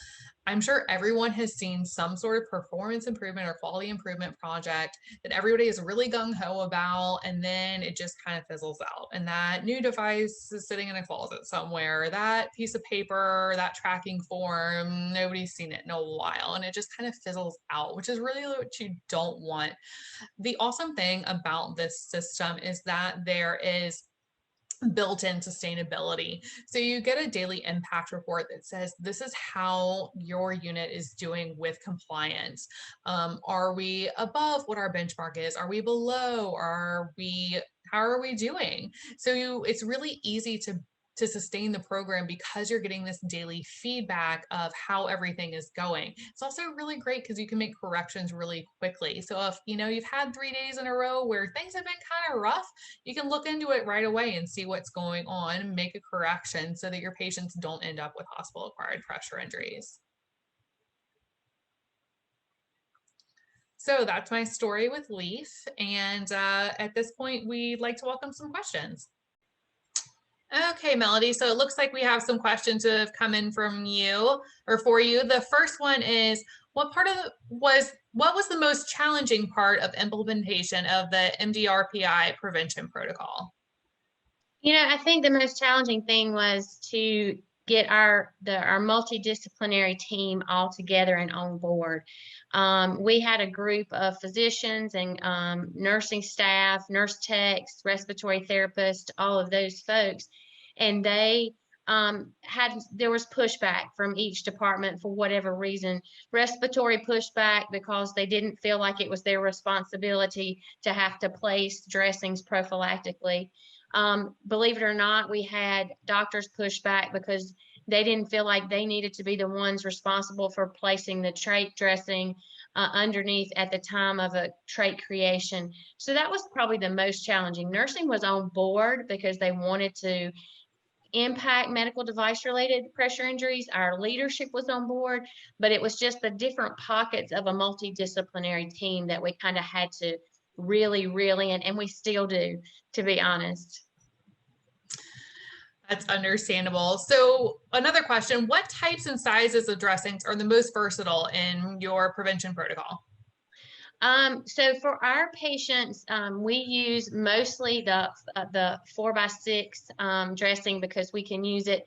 I'm sure everyone has seen some sort of performance improvement or quality improvement project that everybody is really gung-ho about, and then it just kind of fizzles out. And that new device is sitting in a closet somewhere, that piece of paper, that tracking form, nobody's seen it in a while, and it just kind of fizzles out, which is really what you don't want. The awesome thing about this system is that there is built-in sustainability. So you get a daily impact report that says this is how your unit is doing with compliance. Are we above what our benchmark is? Are we below? How are we doing? So it's really easy to sustain the program because you're getting this daily feedback of how everything is going. It's also really great because you can make corrections really quickly. So if you've had 3 days in a row where things have been kind of rough, you can look into it right away and see what's going on and make a correction so that your patients don't end up with hospital-acquired pressure injuries. So that's my story with LEAF. And at this point, we'd like to welcome some questions. Okay, Melody. So it looks like we have some questions that have come in from you or for you. The first one is, what was the most challenging part of implementation of the MDR-PI prevention protocol? I think the most challenging thing was to get our multidisciplinary team all together and on board. We had a group of physicians and nursing staff, nurse techs, respiratory therapists, all of those folks, and there was pushback from each department for whatever reason. Respiratory pushback because they didn't feel like it was their responsibility to have to place dressings prophylactically. Believe it or not, we had doctors push back because they didn't feel like they needed to be the ones responsible for placing the trach dressing underneath at the time of a trach creation. So that was probably the most challenging. Nursing was on board because they wanted to impact medical device related pressure injuries. Our leadership was on board, but it was just the different pockets of a multidisciplinary team that we kind of had to really, and we still do, to be honest. That's understandable. So another question, what types and sizes of dressings are the most versatile in your prevention protocol? So for our patients, we use mostly the 4x6 dressing because we can use it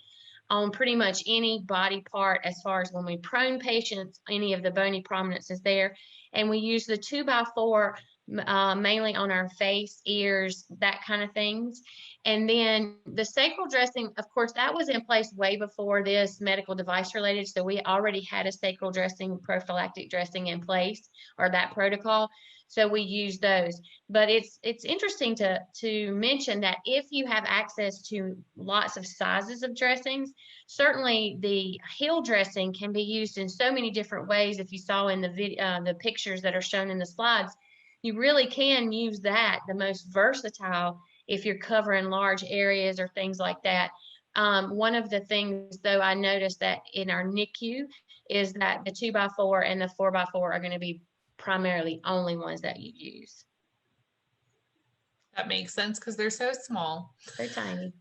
on pretty much any body part as far as when we prone patients, any of the bony prominence is there. And we use the 2x4 mainly on our face, ears, that kind of things. And then the sacral dressing, of course, that was in place way before this medical device related. So we already had a sacral dressing, prophylactic dressing in place, or that protocol. So we use those. But it's interesting to mention that if you have access to lots of sizes of dressings, certainly the heel dressing can be used in so many different ways. If you saw in the pictures that are shown in the slides, you really can use that, the most versatile, if you're covering large areas or things like that. One of the things, though, I noticed that in our NICU is that the 2x4 and the 4x4 are going to be primarily only ones that you use. That makes sense because they're so small. They're tiny.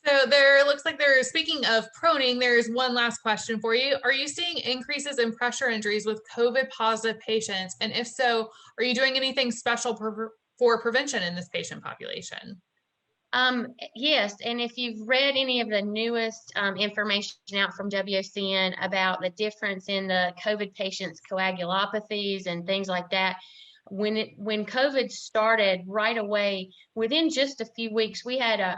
So looks like speaking of proning, there's one last question for you. Are you seeing increases in pressure injuries with COVID positive patients? And if so, are you doing anything special for prevention in this patient population? Yes, and if you've read any of the newest information out from WOCN about the difference in the COVID patients' coagulopathies and things like that, when COVID started right away, within just a few weeks, we had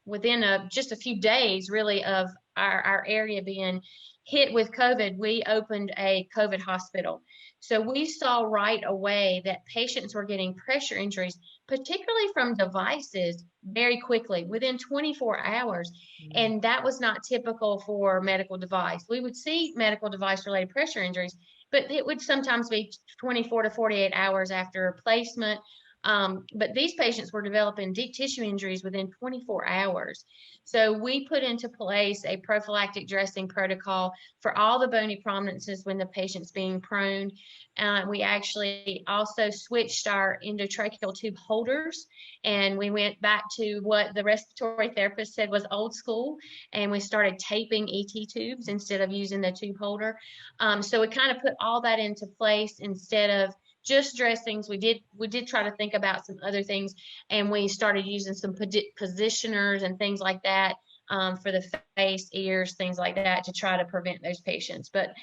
within just a few days really of our area being hit with COVID, we opened a COVID hospital. So we saw right away that patients were getting pressure injuries, particularly from devices, very quickly, within 24 hours. And that was not typical for medical device. We would see medical device related pressure injuries, but it would sometimes be 24 to 48 hours after placement. But these patients were developing deep tissue injuries within 24 hours. So we put into place a prophylactic dressing protocol for all the bony prominences when the patient's being prone. We actually also switched our endotracheal tube holders, and we went back to what the respiratory therapist said was old school, and we started taping ET tubes instead of using the tube holder. So we kind of put all that into place instead of just dressings. We did try to think about some other things, and we started using some positioners and things like that for the face, ears, things like that to try to prevent those patients. But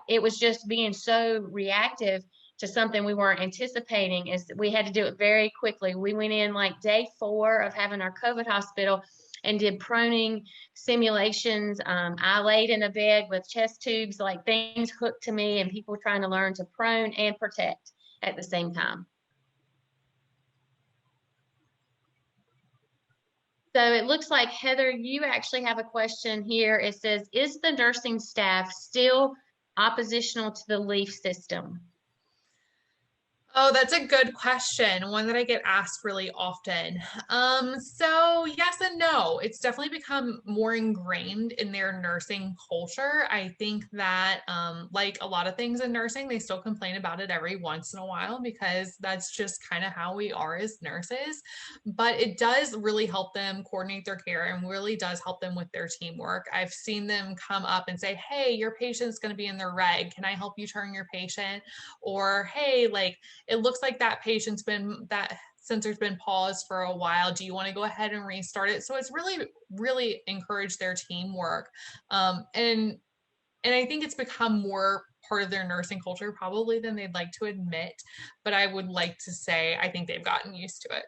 it was just being so reactive to something we weren't anticipating, is that we had to do it very quickly. We went in like day 4 of having our COVID hospital and did proning simulations. I laid in a bed with chest tubes, like things hooked to me, and people trying to learn to prone and protect at the same time. So it looks like, Heather, you actually have a question here. It says, is the nursing staff still oppositional to the LEAF system? Oh, that's a good question. One that I get asked really often. So yes and no. It's definitely become more ingrained in their nursing culture. I think that, like a lot of things in nursing, they still complain about it every once in a while because that's just kind of how we are as nurses. But it does really help them coordinate their care and really does help them with their teamwork. I've seen them come up and say, hey, your patient's going to be in their reg. Can I help you turn your patient? Or, hey, like, it looks like that since there's been pause for a while, do you want to go ahead and restart it? So it's really encouraged their teamwork. And I think it's become more part of their nursing culture probably than they'd like to admit, but I would like to say I think they've gotten used to it.